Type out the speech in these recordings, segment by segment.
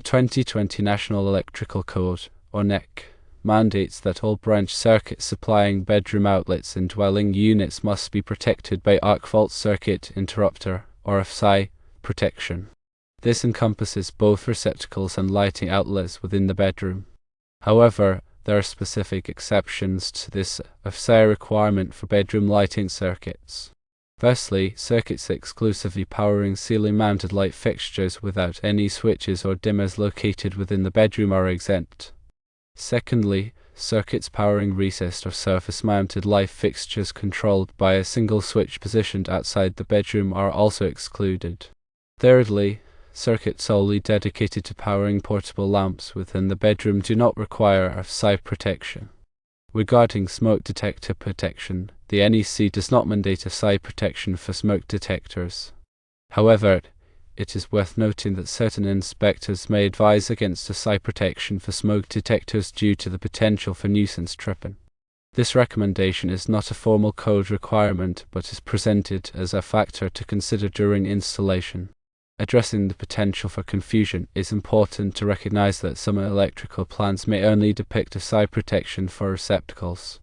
2020 National Electrical Code, or NEC, mandates that all branch circuits supplying bedroom outlets in dwelling units must be protected by arc fault circuit interrupter, or AFCI, protection. This encompasses both receptacles and lighting outlets within the bedroom. However, there are specific exceptions to this AFCI requirement for bedroom lighting circuits. Firstly, circuits exclusively powering ceiling-mounted light fixtures without any switches or dimmers located within the bedroom are exempt. Secondly, circuits powering recessed or surface-mounted light fixtures controlled by a single switch positioned outside the bedroom are also excluded. Thirdly, circuits solely dedicated to powering portable lamps within the bedroom do not require AFCI protection. Regarding smoke detector protection, the NEC does not mandate AFCI protection for smoke detectors. However, it is worth noting that certain inspectors may advise against AFCI protection for smoke detectors due to the potential for nuisance tripping. This recommendation is not a formal code requirement but is presented as a factor to consider during installation. Addressing the potential for confusion, it is important to recognize that some electrical plans may only depict AFCI protection for receptacles.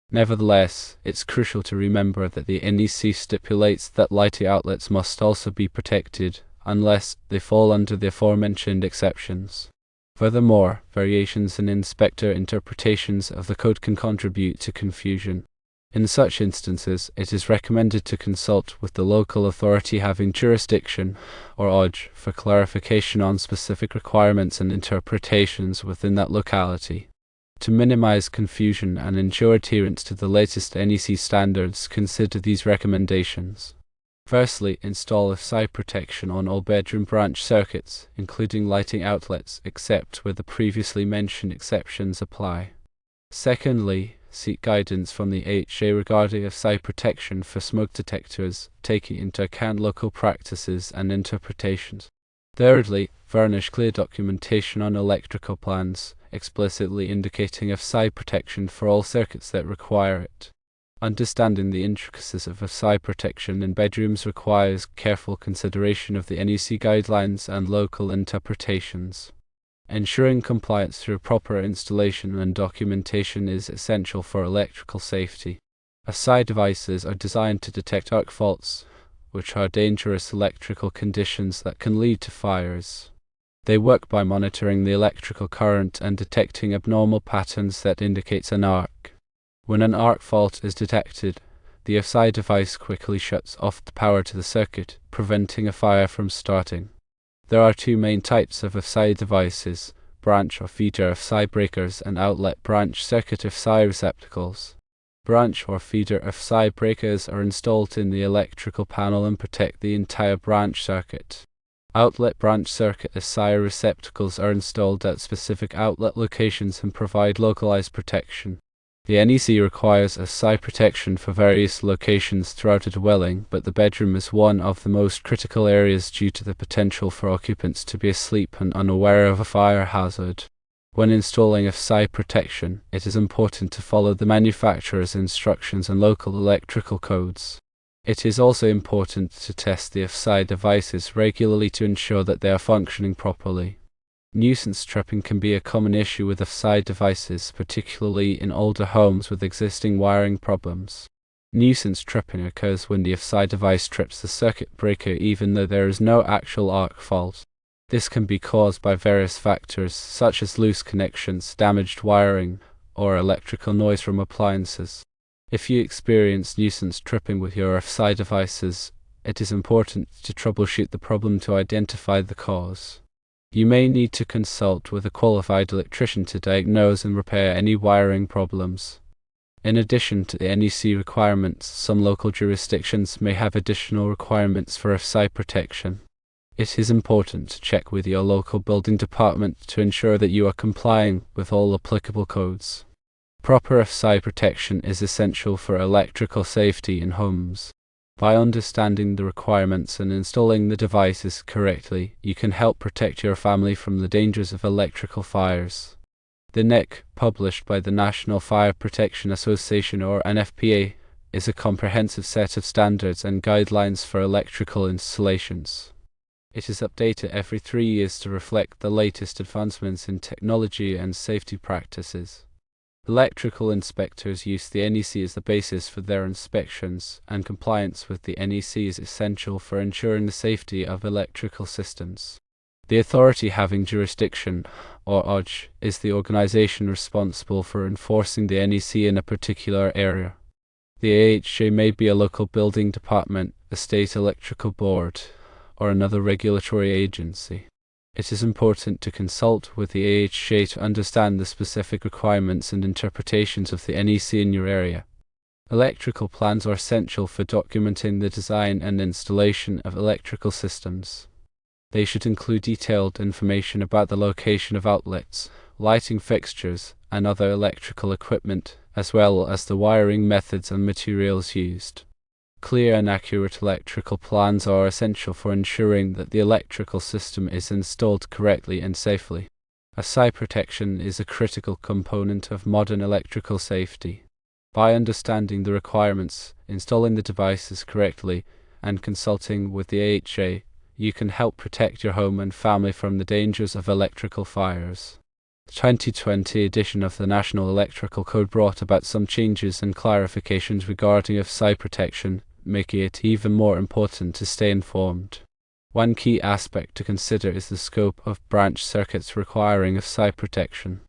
Nevertheless, it's crucial to remember that the NEC stipulates that lighting outlets must also be protected, unless they fall under the aforementioned exceptions. Furthermore, variations in inspector interpretations of the code can contribute to confusion. In such instances, it is recommended to consult with the local authority having jurisdiction, or OJ, for clarification on specific requirements and interpretations within that locality. To minimize confusion and ensure adherence to the latest NEC standards, consider these recommendations. Firstly, install AFCI protection on all bedroom branch circuits, including lighting outlets, except where the previously mentioned exceptions apply. Secondly, seek guidance from the AHA regarding AFCI protection for smoke detectors, taking into account local practices and interpretations. Thirdly, furnish clear documentation on electrical plans, explicitly indicating AFCI protection for all circuits that require it. Understanding the intricacies of AFCI protection in bedrooms requires careful consideration of the NEC guidelines and local interpretations. Ensuring compliance through proper installation and documentation is essential for electrical safety. AFCI devices are designed to detect arc faults, which are dangerous electrical conditions that can lead to fires. They work by monitoring the electrical current and detecting abnormal patterns that indicates an arc. When an arc fault is detected, the AFCI device quickly shuts off the power to the circuit, preventing a fire from starting. There are two main types of AFCI devices: branch or feeder AFCI breakers and outlet branch circuit AFCI receptacles. Branch or feeder AFCI breakers are installed in the electrical panel and protect the entire branch circuit. Outlet branch circuit AFCI receptacles are installed at specific outlet locations and provide localized protection. The NEC requires AFCI protection for various locations throughout a dwelling, but the bedroom is one of the most critical areas due to the potential for occupants to be asleep and unaware of a fire hazard. When installing AFCI protection, it is important to follow the manufacturer's instructions and local electrical codes. It is also important to test the AFCI devices regularly to ensure that they are functioning properly. Nuisance tripping can be a common issue with AFCI devices, particularly in older homes with existing wiring problems. Nuisance tripping occurs when the AFCI device trips the circuit breaker even though there is no actual arc fault. This can be caused by various factors such as loose connections, damaged wiring, or electrical noise from appliances. If you experience nuisance tripping with your AFCI devices, it is important to troubleshoot the problem to identify the cause. You may need to consult with a qualified electrician to diagnose and repair any wiring problems. In addition to the NEC requirements, some local jurisdictions may have additional requirements for AFCI protection. It is important to check with your local building department to ensure that you are complying with all applicable codes. Proper AFCI protection is essential for electrical safety in homes. By understanding the requirements and installing the devices correctly, you can help protect your family from the dangers of electrical fires. The NEC, published by the National Fire Protection Association or NFPA, is a comprehensive set of standards and guidelines for electrical installations. It is updated every 3 years to reflect the latest advancements in technology and safety practices. Electrical inspectors use the NEC as the basis for their inspections, and compliance with the NEC is essential for ensuring the safety of electrical systems. The authority having jurisdiction, or OJ, is the organization responsible for enforcing the NEC in a particular area. The AFCI may be a local building department, a state electrical board, or another regulatory agency. It is important to consult with the AFCI to understand the specific requirements and interpretations of the NEC in your area. Electrical plans are essential for documenting the design and installation of electrical systems. They should include detailed information about the location of outlets, lighting fixtures, and other electrical equipment, as well as the wiring methods and materials used. Clear and accurate electrical plans are essential for ensuring that the electrical system is installed correctly and safely. AFCI protection is a critical component of modern electrical safety. By understanding the requirements, installing the devices correctly, and consulting with the AFCI, you can help protect your home and family from the dangers of electrical fires. The 2020 edition of the National Electrical Code brought about some changes and clarifications regarding AFCI protection, making it even more important to stay informed. One key aspect to consider is the scope of branch circuits requiring AFCI protection.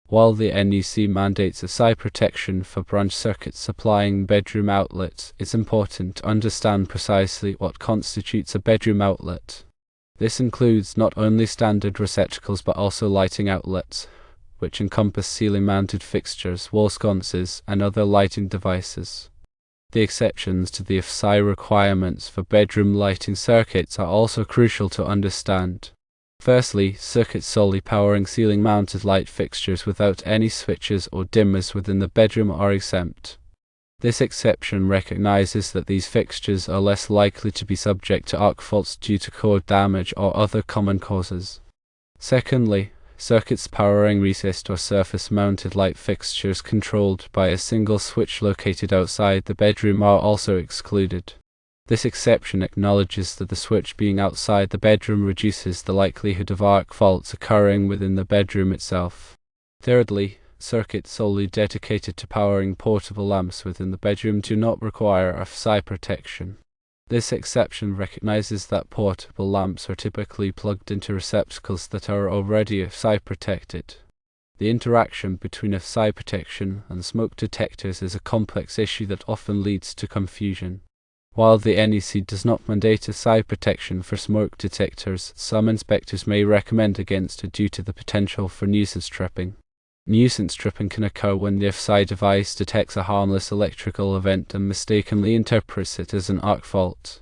While the NEC mandates AFCI protection for branch circuits supplying bedroom outlets, it's important to understand precisely what constitutes a bedroom outlet. This includes not only standard receptacles but also lighting outlets, which encompass ceiling-mounted fixtures, wall sconces, and other lighting devices. The exceptions to the AFCI requirements for bedroom lighting circuits are also crucial to understand. Firstly, circuits solely powering ceiling-mounted light fixtures without any switches or dimmers within the bedroom are exempt. This exception recognizes that these fixtures are less likely to be subject to arc faults due to cord damage or other common causes. Secondly, circuits powering recessed or surface-mounted light fixtures controlled by a single switch located outside the bedroom are also excluded. This exception acknowledges that the switch being outside the bedroom reduces the likelihood of arc faults occurring within the bedroom itself. Thirdly, circuits solely dedicated to powering portable lamps within the bedroom do not require AFCI protection. This exception recognizes that portable lamps are typically plugged into receptacles that are already AFCI protected. The interaction between AFCI protection and smoke detectors is a complex issue that often leads to confusion. While the NEC does not mandate AFCI protection for smoke detectors, some inspectors may recommend against it due to the potential for nuisance tripping. Nuisance tripping can occur when the AFCI device detects a harmless electrical event and mistakenly interprets it as an arc fault.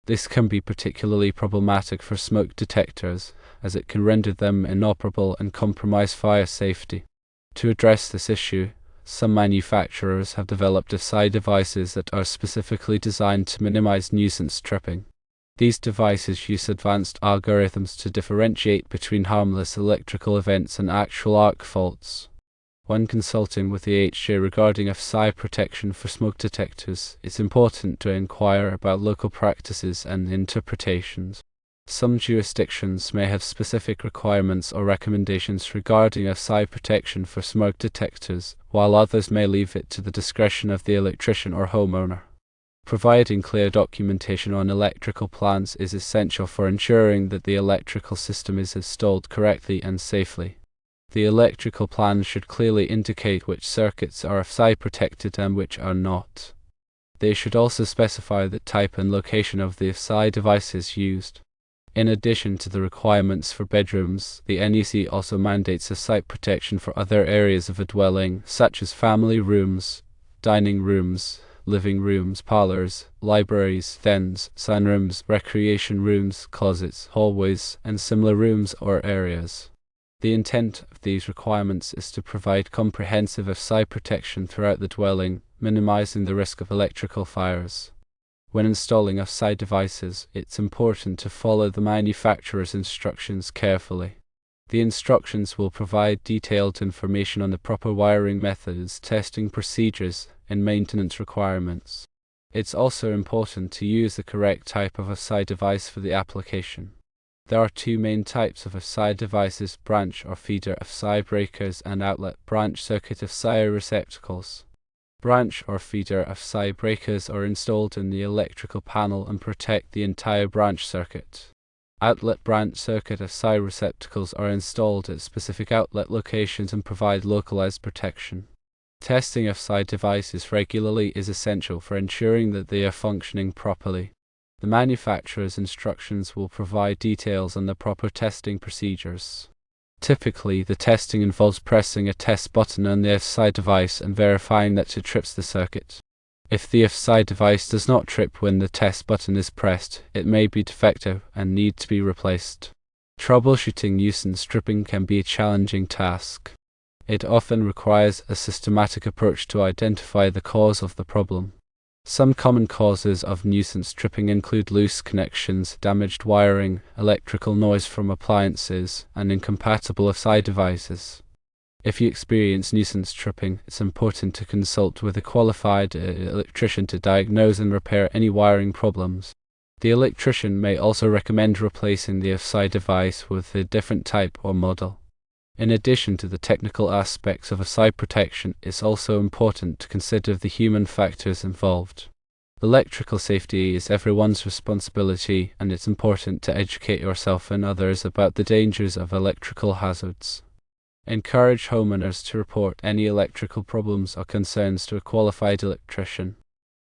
This can be particularly problematic for smoke detectors, as it can render them inoperable and compromise fire safety. To address this issue, some manufacturers have developed AFCI devices that are specifically designed to minimize nuisance tripping. These devices use advanced algorithms to differentiate between harmless electrical events and actual arc faults. When consulting with the AFCI regarding AFCI protection for smoke detectors, it's important to inquire about local practices and interpretations. Some jurisdictions may have specific requirements or recommendations regarding AFCI protection for smoke detectors, while others may leave it to the discretion of the electrician or homeowner. Providing clear documentation on electrical plans is essential for ensuring that the electrical system is installed correctly and safely. The electrical plan should clearly indicate which circuits are AFCI protected and which are not. They should also specify the type and location of the AFCI devices used. In addition to the requirements for bedrooms, the NEC also mandates AFCI protection for other areas of a dwelling, such as family rooms, dining rooms, living rooms, parlors, libraries, dens, sunrooms, recreation rooms, closets, hallways, and similar rooms or areas. The intent of these requirements is to provide comprehensive AFCI protection throughout the dwelling, minimizing the risk of electrical fires. When installing AFCI devices, it's important to follow the manufacturer's instructions carefully. The instructions will provide detailed information on the proper wiring methods, testing procedures, and maintenance requirements. It's also important to use the correct type of AFCI device for the application. There are two main types of AFCI devices: branch or feeder AFCI breakers and outlet branch circuit AFCI receptacles. Branch or feeder AFCI breakers are installed in the electrical panel and protect the entire branch circuit. Outlet branch circuit AFCI receptacles are installed at specific outlet locations and provide localized protection. Testing AFCI devices regularly is essential for ensuring that they are functioning properly. The manufacturer's instructions will provide details on the proper testing procedures. Typically, the testing involves pressing a test button on the AFCI device and verifying that it trips the circuit. If the AFCI device does not trip when the test button is pressed, it may be defective and need to be replaced. Troubleshooting nuisance tripping can be a challenging task. It often requires a systematic approach to identify the cause of the problem. Some common causes of nuisance tripping include loose connections, damaged wiring, electrical noise from appliances, and incompatible AFCI devices. If you experience nuisance tripping, it's important to consult with a qualified electrician to diagnose and repair any wiring problems. The electrician may also recommend replacing the AFCI device with a different type or model. In addition to the technical aspects of AFCI protection, it's also important to consider the human factors involved. Electrical safety is everyone's responsibility, and it's important to educate yourself and others about the dangers of electrical hazards. Encourage homeowners to report any electrical problems or concerns to a qualified electrician.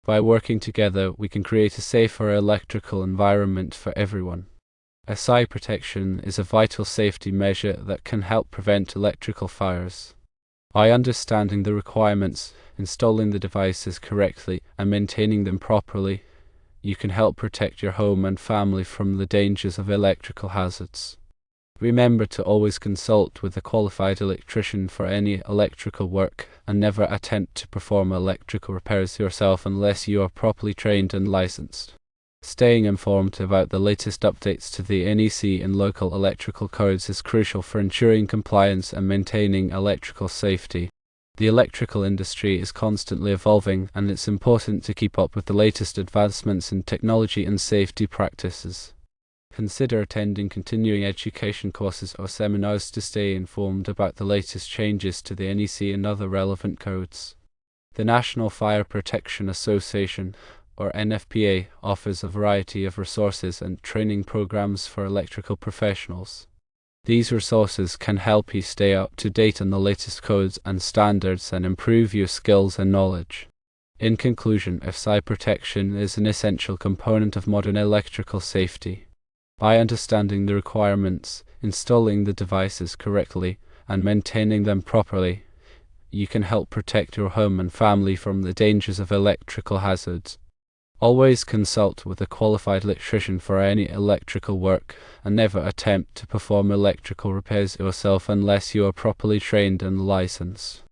By working together, we can create a safer electrical environment for everyone. AFCI protection is a vital safety measure that can help prevent electrical fires. By understanding the requirements, installing the devices correctly, and maintaining them properly, you can help protect your home and family from the dangers of electrical hazards. Remember to always consult with a qualified electrician for any electrical work, and never attempt to perform electrical repairs yourself unless you are properly trained and licensed. Staying informed about the latest updates to the NEC and local electrical codes is crucial for ensuring compliance and maintaining electrical safety. The electrical industry is constantly evolving, and it's important to keep up with the latest advancements in technology and safety practices. Consider attending continuing education courses or seminars to stay informed about the latest changes to the NEC and other relevant codes. The National Fire Protection Association, or NFPA, offers a variety of resources and training programs for electrical professionals. These resources can help you stay up to date on the latest codes and standards and improve your skills and knowledge. In conclusion, AFCI protection is an essential component of modern electrical safety. By understanding the requirements, installing the devices correctly, and maintaining them properly, you can help protect your home and family from the dangers of electrical hazards. Always consult with a qualified electrician for any electrical work, and never attempt to perform electrical repairs yourself unless you are properly trained and licensed.